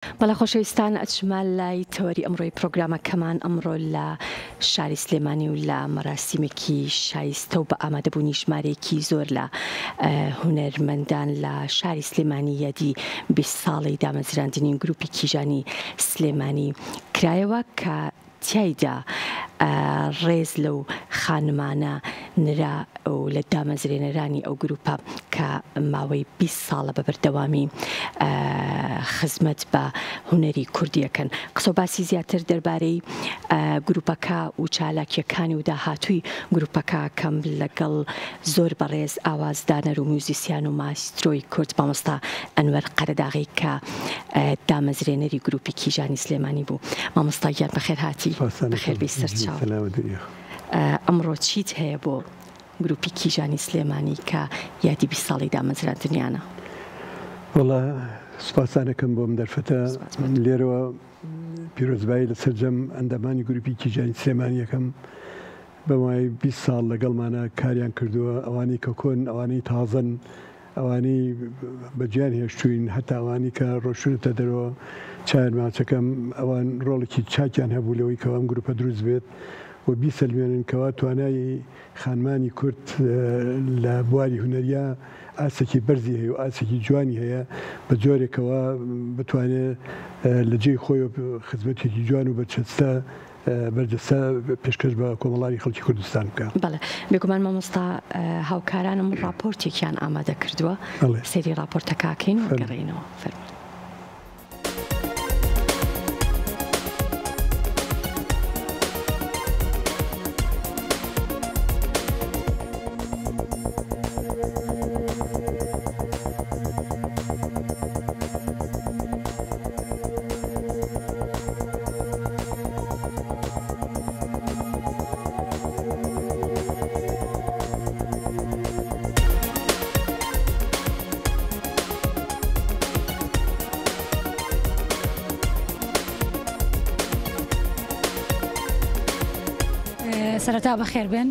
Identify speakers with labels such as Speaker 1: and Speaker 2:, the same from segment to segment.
Speaker 1: بەڵێ خۆشەویستان ئەچمە لای تەوەری ئەمڕۆی پرۆگرامەکەمان ئەمڕۆ لە شاری سلێمانی و لە مەراسیمێکی شایستە و بە ئامادەبوونی ژمارەیەکی زۆر لە هونەرمەندان لە شاری سلێمانی یادی 20 ساڵی دامەزراندنی گروپی کیژانی سلێمانی کرایەوە کە تیایدا ڕێز لەو خانمانە نرا و لە دامەزرێنەرانی ئەو گروپە کە ماوەی 20 ساڵە بە بەردەوامی خزمەت بە هونەری کوردیەکەن. قسە و باسی زیاتر دەربارەی گروپەکە و چالاکیەکانی و داهاتووی گروپەکە کەم لەگەڵ زۆر بەڕێز ئاوازدانەر و موزیسیان و ماسترۆی کورد مامۆستا ئەنوەر قەرەداغی کە دامەزرێنەری گروپی کیژانی سلێمانی بوو. مامۆستا گیان بەخێر هاتی، بەخێربی سەرچاو. ئەمڕۆ چیت هەیە بۆ گروپی کیژانی سلێمانی کە یادی 20 ساڵی دامەزراندنیانە؟
Speaker 2: وڵا سوپاسانەکەم بۆم دەرفەتە لێرەوە پیرۆزبایی لە سەرجەم ئەندامانی گروپی کیژانی سلێمانی یەکەم بەمای 20 ساڵ لەگەڵمانە کاریان کردووە، ئەوانی کە کۆن، ئەوانەی تازەن، ئەوانەی بەجیان هێشتوین، هەتا ئەوانی کە ڕۆشتونەتە دەرەوە. چایان ماچەکەم ئەوان ڕۆڵێکی چاکیان هەبوو لەوەی کەوا ئەم گروپە دروست بێت و بیسەلمێنن کەوا توانایی خانمانی کورد لە بواری هونەریە ئاسێکی بەرزی هەیە و ئاسێکی جوانی هەیە بە جۆرێکەوە بتوانێت لە جێی خۆی خزمەتێکی جوان و بەرچەستە بەرجەستە پێشکەش بە کۆمەڵانی خەڵکی کوردستان بکە.
Speaker 1: بەڵێ بێگومان مامۆستا هاوکارانم راپۆرتێکیان ئامادە کردووە، سەیری راپۆرتەکەکەین و گەڕێینەوە. فەرمووی.
Speaker 3: سەرەتا بەخێر بێن.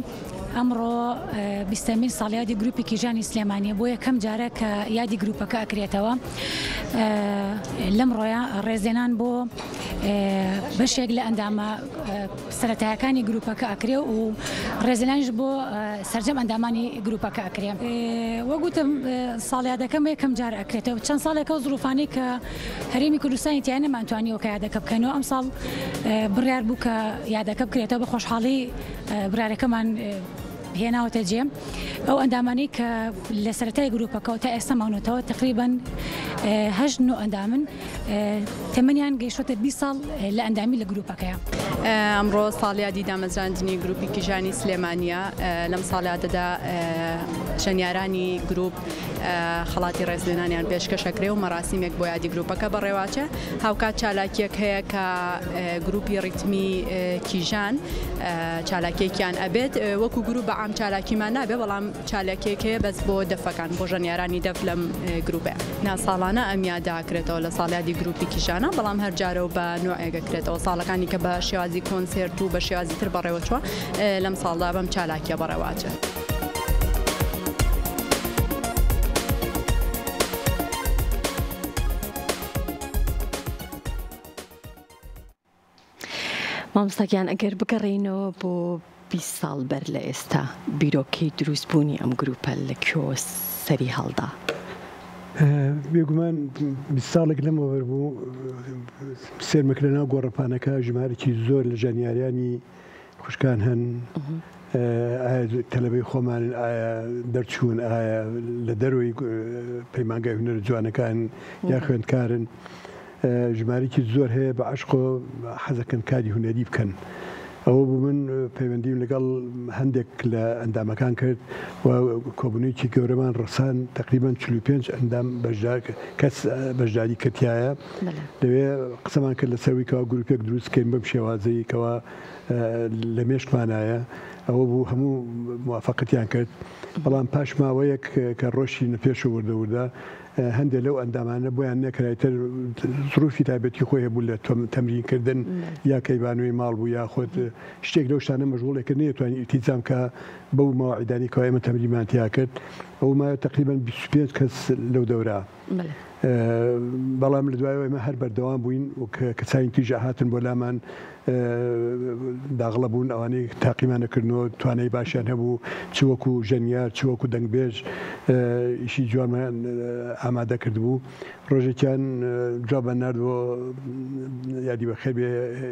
Speaker 3: ئەمڕۆ 20مین ساڵیادی گروپی کیژانی سلێمانی بۆ یەکەم جارە کە یادی گروپەکە ئەکرێتەوە. لەمڕۆیە ڕێزێنان بۆ بەشێک لە ئەندامە سەرەتایەکانی گروپەکە ئەکرێ و ڕێزێنانیش بۆ سەرجەم ئەندامانی گروپەکە ئەکرێ. وەگوتم ساڵیادەکەم یەکەم جار ئەکرێتەوە. چەند ساڵێکە زروفانی کە هەرێمی کوردستانی تیان نەمانتوانیەوە کە یادەکە بکەنەوە. ئەم ساڵ بڕیار بوو کە یادەکە بکرێتەوە. بە خۆشحاڵی برارەکەمان هێناوەتە جێ ئەو ئەندامانی کە لە سەرەتای گروپەکەەوە تا ئێستا ماونەتەوە تقریباً 8 ئەندامن تەمەنیان گەیشتە 20 ساڵ لە ئەندامی لە گروپەکەیە.
Speaker 4: ئەمڕۆ ساڵیادی دامەزراندنی گروپی کیژانی سلێمانیە. لەم ساڵیادەدا شەنیارانی گروپ خەڵاتی ڕێزلێنانیان پێشکەشەکرێ و مەراسیمێک بۆ یادی گروپەکە بەڕێواچە. هاوکات چالاکیەک هەیە کە گروپی ڕیتمی کیژان چالاکیەکیان ئەبێت وەکو گروپ بە عام چالاکیمان نابێ، بەڵام چالاکیەک هەیە بەس بۆ دەفەکان بۆ ژەنیارانی دەف لەم گروپە. ساڵانە ئەم یاداکرێتەوە لە ساڵیادی گروپی کیژانە، بەڵام هەر جارە و بە نوعێگەکرێتەوە. ساڵەکانی کە بە شێوازی کۆنسێرت و بە شێوازی تر بەڕێوەچوە لەم ساڵدا بەم چالاکیە بەڕێواچە.
Speaker 1: مامۆستاگیان ئەگەر بگەڕێینەوە بۆ 20 ساڵ بەر لە ئێستا بیرۆکەی دروستبوونی ئەم گروپە لەکوێوە سەری هەڵدا؟
Speaker 2: بێگومان 20 ساڵێک لەمەوە بەربوو سێرمەکە ناو گۆڕەپانەکە ژمارەی زۆر لە ژانیاریانی خوشکان هەن. ئایا تەلەبەی خۆمان ئایا دەرچوون، ئایا لە دەروی پەیمانگای هونەر جوانەکان یا خوێندکارن. ژمارەی زۆر هەیە بە عەشقۆ حەزەکەن کاری هونەری بکەن. ئەوە بوو من پەیوەندیم لەگەڵ هەندێک لە ئەندامەکان کرد و کۆبوونەیەکی گەورەمان ڕسان تقریبان 45 ئەندام کەس بەشداری کەتیایە. لەوێ قسەمان کرد لەسەروی کەوا گروپێک دروستکەین بەم شێوازەی کەوا لە مێشکمانایە. ئەوە بوو هەموو موافقەتیان کرد. بەڵام پاش ماوەیەک کە ڕۆشی نەپێش وردەوردا هەندێک لەو ئەندامانە بۆیان نەکرایتر زروفی تایبەتی خۆی هەبوو لە تەمرینکردن یا کەیبانووی ماڵ بوو یا خۆت شتێک لەو شتانە مەشغوڵێکە نەیەتوانی ئیتیزام کە بەو ماوەعیدانی کە ئێمە تەمرینمانتیا کرد. ئەو ما تقریبا 25 کەس لەو دەورە بەڵام لە دوایەوە ئێمە هەر بەردەوام بووین و کەسانی تیژە هاتن بۆ لامان داغڵە بوون ئەوانەی تاقیمانەکردنەوە توانای باشیان هەبوو چ وەکو ژەنیار چ وەکو دەنگبێژ ئیشی جوانمان ئامادە کردبوو ڕۆژێکیان جوابان نردووە یادی بەخێر بێ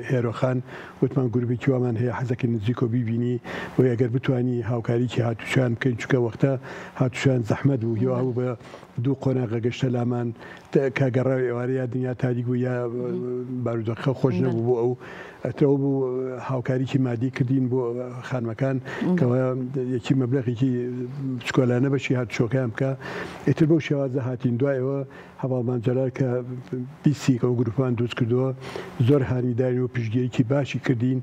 Speaker 2: هێرۆخان وتمان گروپێکی وامان هەیە حەزەکەی نزیکۆ بیبینی و ئەگەر بتوانی هاوکاریکی هاتوچیان بکەین چونکە وەختە هاتوچیان زەحمەت بوو هیوا بوو بە دوو قۆناغە گەشتە لامان کاگەڕاوی ئێوارەیە دنیا تاریک بوو یا بارودۆخە خۆش نەبوو بوو ئەو ئەتەوە بوو هاوکاریکی مادی کردین بۆ خانمەکان کەەوە یەکی مەبلەغێکی چکۆلانە بەشی هاتوچۆکیان بکە ئیتر بەو شێوازە هاتین دوایەوە هەواڵمان جەلال کە بیسیکە و گروپان دروست کردووە زۆر هانیداری و پشتگیریکی باشی کردین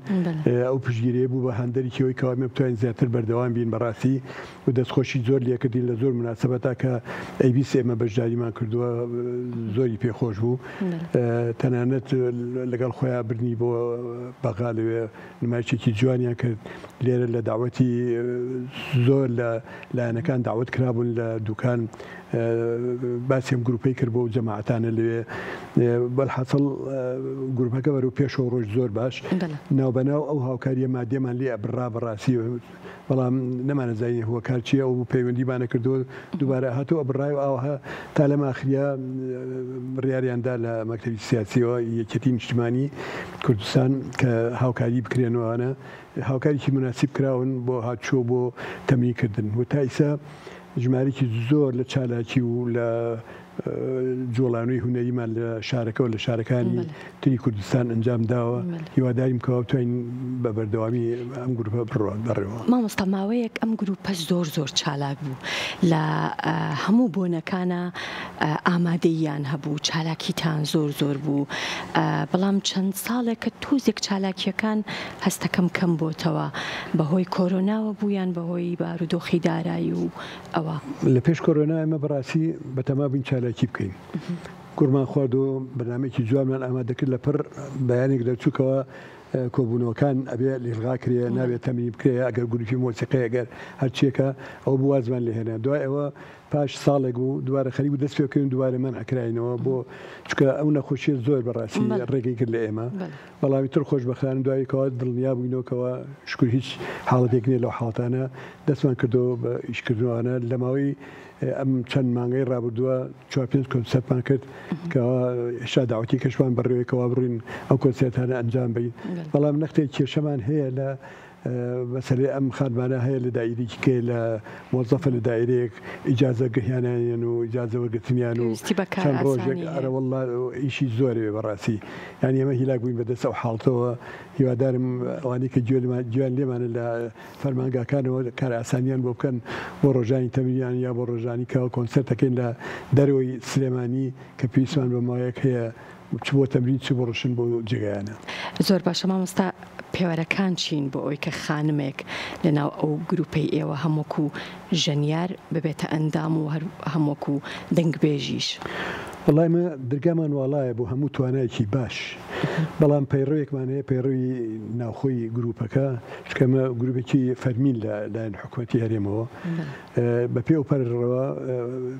Speaker 2: ئەو پشتگیریە بوو بە هەندێکیەوەی کەوامێ بتوانین زیاتر بەردەوام بین بەڕاستی و دەستخۆشی زۆر لێکردین لە زۆر مناسبەتا کە ئەیبیس ئێمە بەشداریمان کردووە زۆری پێخۆش بوو تەنانەت لەگەڵ خۆیان برنی بۆ بەغا لەوێ نمایشێکی جوانیان کرد لێرە لە داوەتی زۆر لە لایەنەکان داوت کرابوون لە دوکان باسیم گروپی کرد بۆ جەماعەتانە لەوێ بەڵحەسەڵ گروپەکە بەرەو پێشەوە ڕۆژ زۆر باش ناوبەناو ئەو هاوکاریە مادیەمان لێ ئەبڕا بەڕاستی بەڵام نەمانەزانین هۆکار چیە ئەو پەیوەندیمانە کردو دووبارە هاتووە بڕای و ئاوها تا لەم ئاخریا بڕیاریاندا لە مەکتەبی سیاسیەوە یەکێتی نیشتیمانی کوردستان کە هاوکاری بکرێنەوەوانە هاوکاریکی مناسب کراون بۆ هاتچۆ بۆ تەمرینکردن و تا ئیسا ژمارەی زۆر لە چالاکی و لە جۆڵانوی هونەریمان لە شارەکەەوە لە شارەکانی تری کوردستان ئەنجام داوە هیواداریم کەەوە بتوانین بە بەردەوامی ئەم گروپە بڕوان بەڕێەوە
Speaker 1: مامۆستا ماوەیەک ئەم گروپە زۆر چالاک بوو لە هەموو بۆنەکانە ئامادەیان هەبوو چالاکیتان زۆر بوو بەڵام چەند ساڵێک کە تووزێک چالاکیەکان هەستەکەم کەم بۆتەوە بەهۆی کۆرۆناوە بوویان بەهۆی بارودۆخی دارایی و ئەوە
Speaker 2: لە پێش کۆرۆنا ئێمە بەڕاستی بەتەما بووین چالاکی بکەین گورمان خوارد و بەنامێکی جوانمان ئامادەکرد لە پڕ بەیانێک دەرچووکەوە کۆبوونەوەکان ئەبێ لێڵغا کرێ نابێت تەمرین بکرێ ئەگەر گروپی مۆسیقی ئەگەر هەرچیەکە ئەو بوازمان لێهێنا دوای ئەوە پاش ساڵێک و دوارە خەریک و دەست پێکردن دوارە من ئەکراینەوە بۆ چکە ئەو نەخۆشیە زۆر بەڕاستی ڕێگەی کرد لە ئێمە بەڵامی تر خۆشبەختانە دواییکەوە دڵنیا بووینەوەکەوە شکر هیچ حاڵەتێک نیە لەو حاڵەتانە دەستمان کردەوە بە ئیشکردنەوەوانە لە ماوەی ئەم چەند مانگەی ڕابردووە 4-5 کۆنسەرتمان کرد کەەوە هێشتا داوەتی کەشمان بەڕێوەیەکەوە بڕین ئەو کۆنسەرتانە ئەنجام بین بەڵام نەختێک کێشەمان هەیە لە مەسەلەی ئەم خانمانە هەیە لە دایرێکی کێ لە مۆزەفە لە دایرێک ئیجازە گەهیانیان و ئیجازە وەرگرتنیان و چەند ڕۆژێک ئەرەوەڵڵا ئیشی زۆرێ بەڕاستی یانی ئێمە هیلاک بووین بەدەست ئەو حاڵتەوە هیوادارم ئەوانەی کە گوێیان لێمانە لە فەرمانگاکانەوە کار ئاسانیان بۆ بکەن بۆ ڕۆژانی تەمرینیان یا بۆ ڕۆژانی کەەوە کۆنسەرتەکەین لە دەرەوەی سلێمانی کە پێویستمان بە ماوەیەک هەیە چ بۆ تەمرین چ بۆ ڕۆشن بۆ جێگایانە
Speaker 1: زۆر باشە مامۆستا پێوەرەکان چین بۆ ئەوی کە خانمێک لەناو ئەو گروپەی ئێوە هەمووکو ژەنیار ببێتە ئەندام و هەمووکو دەنگبێژیش
Speaker 2: وڵای مە دەرگامان واڵایە بۆ هەموو توانایەکی باش بەڵام پەیڕۆیەکمان هەیە پەیڕۆی ناوخۆی گروپەکە چکەمە گروپێکی فەرمین لەلایەن حکوومەتی هەرێمەوە بە پێ و پەرڕەوە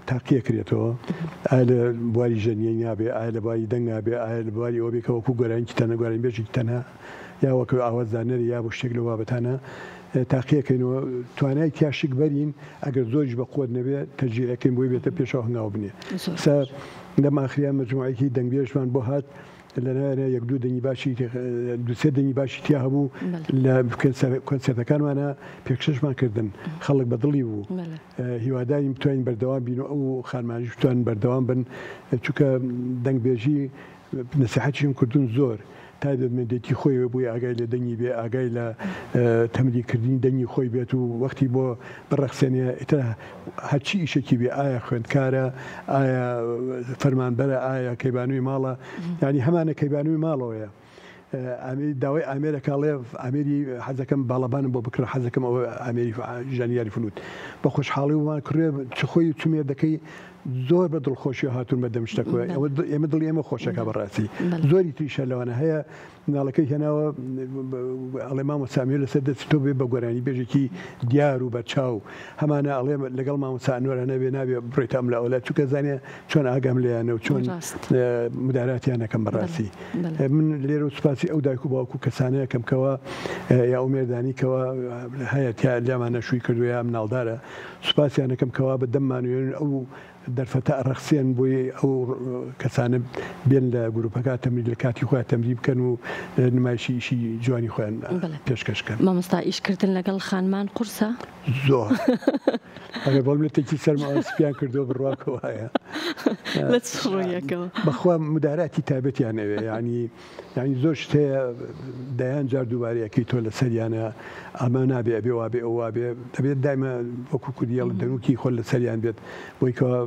Speaker 2: تاقیە کرێتەوە ئایا لە بواری ژەنیە نابێ ئایا لە بواری دەنگ نابێ ئایا لە بواری ئەوە بێکەوە وەکو گۆرانکی تەنە گۆرانی بێژێکی تەنها یا وەکو ئاوازدانەری یا بۆ شتێک لە بابەتانە تاقیەکەینەوە توانای تیاشک بەرین ئەگەر زۆریش بە قوت نەبێت تەجیرەکەین بۆی بێتە پێشەوە هەنگاو بنێ لەم ئاخریا مەجموعەیەکی دەنگبێژمان بۆ هات لەناوێنە 1-2 دەنگی باشی 2-3 دەنگی باشی تیا هەبوو لە کۆنسەرتەکانمانە پێکشەشمان کردن خەڵک بەدڵی بوو هیواداریم بتوانین بەردەوام بین و ئەو خانمانیش بتوانین بەردەوام بن چونکە دەنگبێژی نەسیحەتیشم کردوون زۆر تا دەمێدێتی خۆی بووی ئاگای لە دەنگی بێ ئاگای لە تەمرینکردنی دەنگی خۆی بێت و وەختی بۆ بەڕەخسێنێ ئیتر هەرچی ئیشێکی بێ ئایا خوێندکارە ئایا فەرمانبەرە ئایا کەیبانووی ماڵە ینی هەمانە کەیبانووی ماڵەوەیە داوای ئامێرە کاڵێ ئامێری حەزەکەم باڵەبانم بۆ بکڕ حەزەکەم ئەوە ئامێری ژانیاری فلوت بە خۆشحاڵی ومان کڕێ چ خۆی چمێ دەکەی زۆر بە دڵخۆشی هاتوون بە دەمشتەکەوە ئێمە دڵی ئێمە خۆشەکە بەڕاستی زۆری تریشە لەوانە هەیە مناڵەکەی هێناوە ئەڵێ مامۆستا لەسەر دەست تۆ بێ بە گۆرانی بێژێکی دیار و بەرچاو هەمانە ئەڵێ لەگەڵ مامۆستا ئەنوەرە نەبێ نابێ بڕێت ئەم لە ئەولا چونکە زانێ چۆن ئاگام لێیانە و چۆن مداراتیانەکەم بەڕاستی من لێرە سوپاسی ئەو دایک و باوکو کەسانەیەکەمکەوە یا ئەو مێردانیکەوە هەیە لیامانە شووی کردووە یا مناڵدارە سوپاسیانەکەمکەوە بە دەممانوێن ئەو دەرفەتە ئەڕەخسیان بۆی ئەو کەسانە بێن لە گروپەکە تەمرین لە کاتی خۆیان تەمرین بکەن و نمایشی ئیشی جوانی خۆیان پێشکەشکەن.
Speaker 1: مامۆستا ئیشکردن لەگەڵ خانمان قورسە؟
Speaker 2: زۆر ئەگەر بەڵمێتێکی سەرماوە سپیان کردەوە بڕواکەوەیە
Speaker 1: لە ڕۆیەکەەوە
Speaker 2: بەخوا مداراتی تایبەتیان ئەوێ ینی زۆر شتەیە دایان جار دووبارەیەکەی تۆ لە سەریانە ئەمە نابێ ئەبێ وابێ ئەو وابێ دەبێت دایمە وەکو کوردیڵ دەنوکی خۆل لە سەریان بێت بۆیکەوە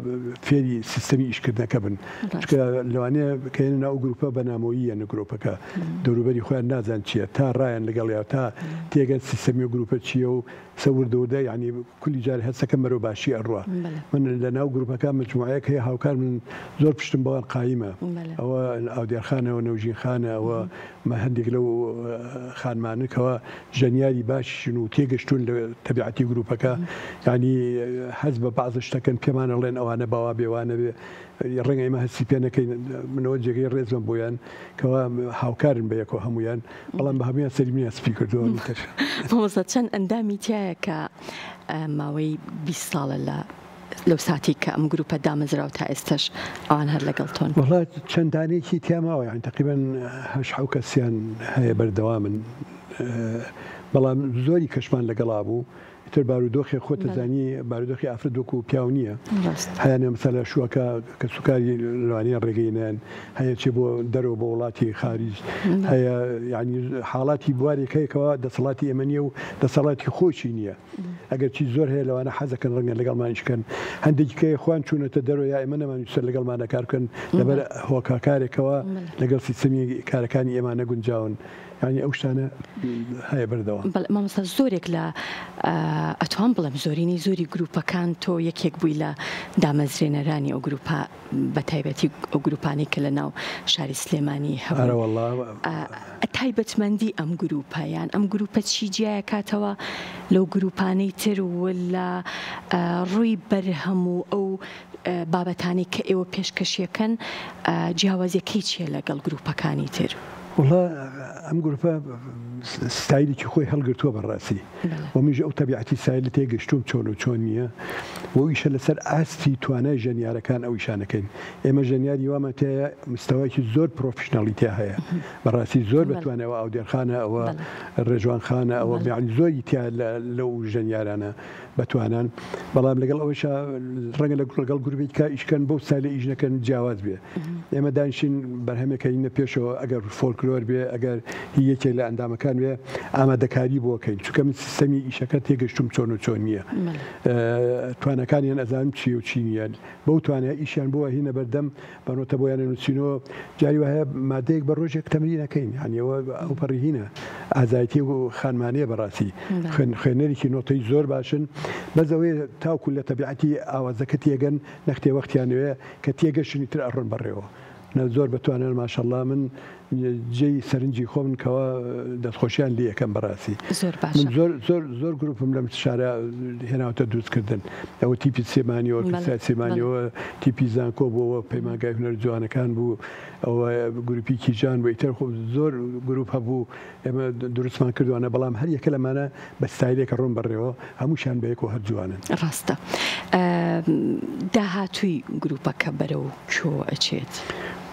Speaker 2: فێری سیستەمی ئیشکردنەکە بن چکە لەوانەیە کەێن ناو گروپە بەنامەوەیە نە گرۆپەکە دەوروبەری خۆیان نازان چییە تا ڕایان لەگەڵیا تا تێگەن سیستەمی و گروپە چییە و سەوردەوردە ینی کولی جار هەستەکەم بەرەو باشی ئەڕوە من لە ناو گروپەکە مجموعەیەک هەیە هاوکار من زۆر پشتم بەوان قایمە ئەوە ئاودێرخانەوە نەوژینخانە ئەوە هەندێک لەو خانمانەکەوە ژەنیاری باششن و تێگەشتون لە تەبیعەتی گروپەکە ینی حەز بە بەعض شتەکەن پێمان ئەڵێن ئەوانە باوا بێوانە بێ ڕێنگە ئێمە هەستی پێ نەکەین منەوە جێگەی ڕێزم بۆیان کەوا هاوکارن بە یەکەوە هەمویان بەڵام بە هەمویان سەرمینە سپی کردەوە
Speaker 1: مامۆستا چەند ئەندامی تایە کە ماوەی 20 ساڵە لەو ساتی کە ئەم گروپە دامەزراوە تا ئێستش ئەوان هەر لەگەڵ تۆن
Speaker 2: وڵات چەندانێکی تیاماوە یان تقریبەن هەش حەو کەسیان هەیە بەردەوامن بەڵام زۆری کەشمان لەگەڵا بوو تر بارودۆخی خۆتەزانی بارودۆخی ئافرەت وەکو پیاو نییە هەیە مەسەلە شووەکە کە سوکاری لەوانەیە ڕێگەینیان هەیە چێ بۆ دەرەوە بە وڵاتی خارج هەیە ینی حاڵاتی بوارێکەیەکەوە دەسەڵاتی ئێمە نیە و دەسەڵاتی خۆشی نییە ئەگەر چی زۆر هەیە لەوانە حەزەکەن ڕەنگە لەگەڵمانیشکەن هەندێکیکە خوان چوونەتە دەرەوە یا ئێمە نەمانویستە لەگەڵمانە کارکەن لەبەر هۆکارێکەوە لەگەڵ سیستەمی کارەکانی ئێمە نەگونجاون ینی ئەو شتانە هەیە بەردەوە.
Speaker 1: مامۆستا زۆرێک لە ئەتوان بڵێم زۆرینی زۆری گروپەکان تۆ یەکێک بووی لە دامەزرێنەرانی ئەو گروپە بە تایبەتی ئەو گروپانی کە لە ناو شاری سلێمانی هەبوو تایبەتمەندی ئەم گروپەیان ئەم گروپە چی جیایە کاتەوە لەو گروپانەی تر لە ڕووی بەرهەم و ئەو بابەتانی کە ئێوە پێشکەشیەکەن جیاوازیەکەی چیە لەگەڵ گروپەکانی تر؟
Speaker 2: والله ئەم گروپە ستایلێکی خۆی هەڵگرتووە بەڕاستی و میژە ئەو تەبیعەتی سایل تێگەشتوم چۆن و چۆن نییە و ئیشە لەسەر ئاستی توانای ژەنیارەکان ئەو ئیشانەکەین ئێمە ژەنیاری وامەتەیە مستەوایکی زۆر پرۆفشناڵیتیا هەیە بەڕاستی زۆر بەتوانەوە ئاودێرخانە ئەوە ڕێژوانخانە ئەوە میانی زۆری تیا لەو ژەنیارانە بەتوانان بەڵام لەگەڵ ئەوەشە ڕەنگە لەگەڵ گروپێککە ئیشکەن بەو سایلە ئیژنەکەن جیاواز بێ ئێمە دانیشین بەرهەمەکەینە پێشەوە ئەگەر فۆلکلۆر بێ ئەگەر هیەکێک لە ئەندامەکان بێ ئامادەکاری بۆکەین چونکە من سیستەمی ئیشەکە تێگەشتم چۆن و چۆن نییە توانەکانیان ئەزانم چی و چی نیە بەو توانای ئیشیان بۆە هینە بەردەم بەنۆتە بۆیانە نووسینەوە جاری وهەیە مادەیەک بە ڕۆژێک تەمرینەکەین هەنیەوە ئەو پەڕیهینە ئازایەتی و خانمانەیە بەڕاستی خوێنەرێکی نۆتەی زۆر باشن بەزەوەی تاوکو لە تەبیعەتی ئاوازەکە تێگەن نەختێ وەختیانوێ کە تێگەشتنی تر ئەڕۆن بەڕێوە زۆر بتوانن ماشەڵڵا من جێی سەرنجی خۆم کەەوە دەستخۆشییان لێ یەکەم بەڕاستی زۆر گروپم لەم شارە هێناوتە دروستکردن ئەوە تیپی سێمانیەوە سێمانیەوە تیپی زانکۆ بۆەوە پەیمانگای هونەر جوانەکان بوو ئەوە گروپی کیجان بۆ ئیتر خۆ زۆر گروپ هەبوو ئێمە دروستمان کردوانە بەڵام هەر یەکە لەمانە بە ستایلێکە ڕۆن بڕێەوە هەمووشان بەیەکەوە هەر جوانن
Speaker 1: ڕاستە داهاتووی گروپەکە بەرەو چۆ ئەچێت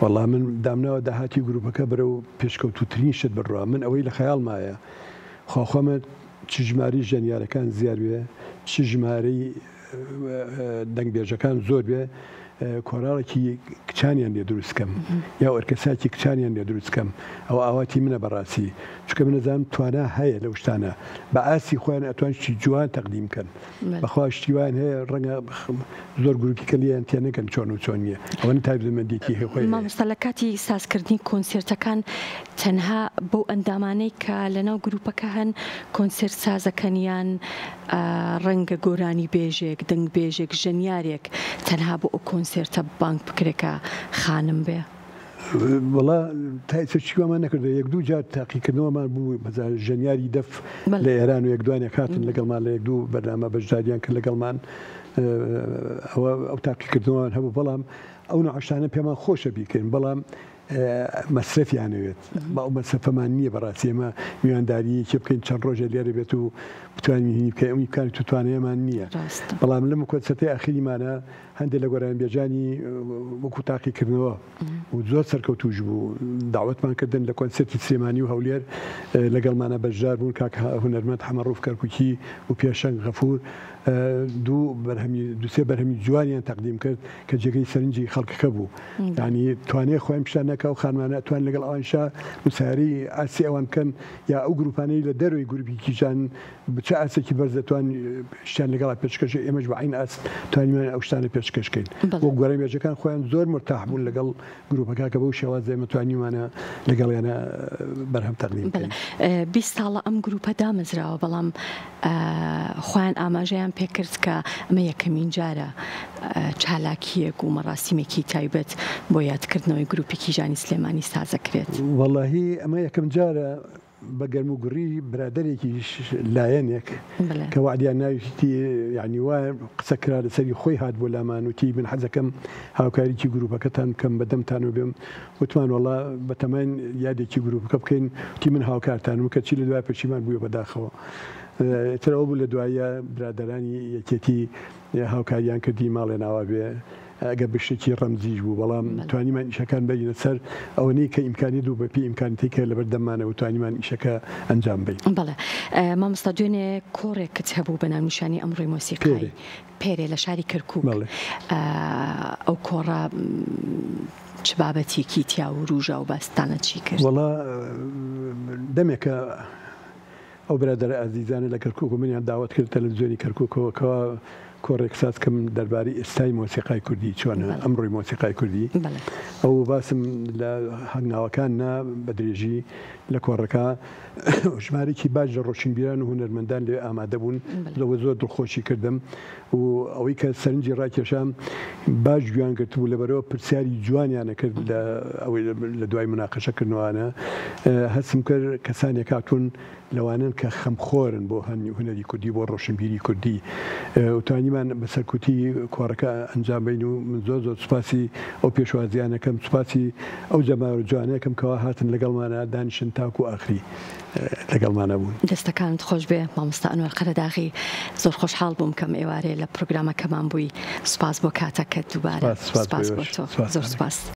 Speaker 2: والله من دامناوە داهاتی گروپەکە بەرەو پێشکەوتوترین شت بڕوە من ئەوەی لە خەیاڵ مایە خۆخۆمە چ ژماری ژەنیارەکان زیاد بێ چ ژمارەی دەنگبێژەکان زۆر بێ کۆراڵێکی کچانیان لێ دروستکەم یا ئۆرکەساکی کچانیان لێ دروستکەم ئەو ئاواتی منە بەڕاستی چکە منەزانم توانە هەیە لەو شتانە بە ئاسی خۆیان ئەتوانشتی جوان تەقدیم کەن بەخوا شتیوان هەیە ڕەنگە زۆر گروپی کە لیان تێ نەکەن چۆن و چۆن نییە ئەوەن تایبەتمەندێتی هەیە خۆی
Speaker 1: مامۆستا لە کاتی سازکردنی کۆنسێرتەکان تەنها بەو ئەندامانەی کە لەناو گروپەکە هەن کۆنسێرت سازەکەنیان ڕەنگە گۆرانی بێژێک دەنگ بێژێک ژەنیارێک تەنها بۆ ئەو کۆنسێرتە بانک بکرێکە خانم بێ
Speaker 2: وڵا تاچیوەمان نەکردە یەک دوو جار تاقیکردنەوەمان بوو ژەنیاری دەف لە ئێران و یەکدوانێک هاتن لەگەڵمان لە یەک دوو بەرنامە بەشداریان کرد لەگەڵمان ئەو تاقیکردنەوەمان هەبوو بەڵام ئەو نەعشتانە پێمان خۆشە بیکەین بەڵام مەسرفیانەوێت ئەو مەسرفەمان نییە بەڕاستی ئێمە میوانداریەکی بکەین چەند ڕۆژە لێرە بێت و بتوانین هینی بکەین ئەو ئیمکانی توانایەمان نییە بەڵام لەم کۆنسەرتەی ئاخریمانە هەندێک لە گۆرانیبێژانی وەکو تاقیکردنەوە و زۆر سەرکەوتوش بوو داوەتمان کردن لە کۆنسەرتی سلێمانی و هەولێر لەگەڵمانە بەشدار بوون کاک هونەرمەند حەمەڕووف کەرکووکی و پێشەنگ غەفور دووسێ بەرهەمی جوانیان تەقدیم کرد کە جێگەی سەرنجی خەڵکەکە بوو یعنی توانێت خۆیان پیشان نەکە و خانمانە توان لەگەڵ ئەوانشا مساری ئاسی ئەوان بکەن یا ئەو گروپانەی لە دەروی گروپیکیشان بچە ئاسێکی بەرز دەتوان شتیان لەگەڵا پێشکەش ئێمەش بە عین ئاس توانیمان ئەو شتانە پێشکەشکەین بۆ گۆرانیبێژەکان خۆیان زۆر مرتاح بوون لەگەڵ گروپەکە کە بەو شێوازە مەتوانیمانە لەگەڵیانە بەرهەم تەقدیم بکەین
Speaker 1: 20 ساڵە ئەم گروپە دامەزراوە بەڵام خۆیان ئاماژەیان پێکرد کە ئەمە یەکەمین جارە چالاکیەک و مەڕاستیمێکی تایبەت بۆ یادکردنەوەی گروپێکی ژانی سلێمانی سازەکرێت
Speaker 2: وەڵاهی ئەمە یەکەم جارە بە گەرم و گوڕی برادێکی لایەنێک کە وعدیان ناویستی یعنی وایە قسە کرا لەسەری خۆی هات بۆ لامان وتی من حەزەکەم هاوکاریی گروپەکەتان بکەم بەدەمتان و بێم وتمان وەڵا بەتەمەین یادێکی گروپەکە بکەین وتی من هاوکارتانم کە چی لە دوای پەشیمان بووە بەداخەوە ترەوە بوو لە دوایە برادەرانی یەکێتی هاوکاریان کردی ماڵێ ناوا بێ ئەگە بشتێکی ڕەمزیش بوو بەڵام توانیمان ئیشەکان بەرینە سەر ئەوەنەی کە ئیمکانی دوو بەپی ئیمکانیتی کە لەبەر دەمانەوە توانیمان ئیشەکە ئەنجام بین.
Speaker 1: بەڵێ مامۆستا دوێنێ کۆڕێکت هەبوو بە ناونیشانی ئەمڕۆی مۆسیقایی پێرێ لە شاری کەرکووک ئەو کۆڕە چ بابەتێکی تیا و ڕوژە و باستانە چی کرد؟
Speaker 2: وەڵا دەمێکە ئەو برادەرە ئازیزانە لە کەرکووک و منیان داوت کرد تەلەڤیزیۆنی کەرکووکەوە کۆڕێک ساز کەم دەربارەی ئێستای مۆسیقای کوردی چۆنە ئەمڕۆی مۆسیقای کوردی ئەو باسم لە هەنگاوەکاننا بە درێژی لە کۆڕەکە ژمارێکی باش لە ڕۆشنبیران و هونەرمەندان لێ ئامادە بوون لەوە زۆر دڵخۆشی کردم و ئەوەی کە سەرنجی ڕاکێشام باش گویان گرتبوو لەبەرەوە پرسیاری جوانیانە کرد لە دوای مناقەشەکردنەوەوانە هەستم کرد کەسانێک هاتوون لەوانن کە خەمخۆرن بۆ هەنەری کوردی بۆ ڕۆشنبیری کوردی وتوانیمان بەسەرکوتی کۆڕەکە ئەنجام بین و من زۆر سوپاسی ئەو پێشوازیانەکەم سوپاسی ئەو جەماوە جوانەکەم کەوا هاتن لەگەڵمانە دانیشن تاکو و ئاخری لەگەڵمانە بوون.
Speaker 1: دەستەکانت خۆش بێ مامۆستا ئەنوەر قەرەداغی زۆر خۆشحاڵ بووم کەم ئێوارێ لە پرۆگرامەکەمان بووی سوپاس بۆ کاتەکەت دووبارە سوپاس بۆ تۆ زۆر سوپاس.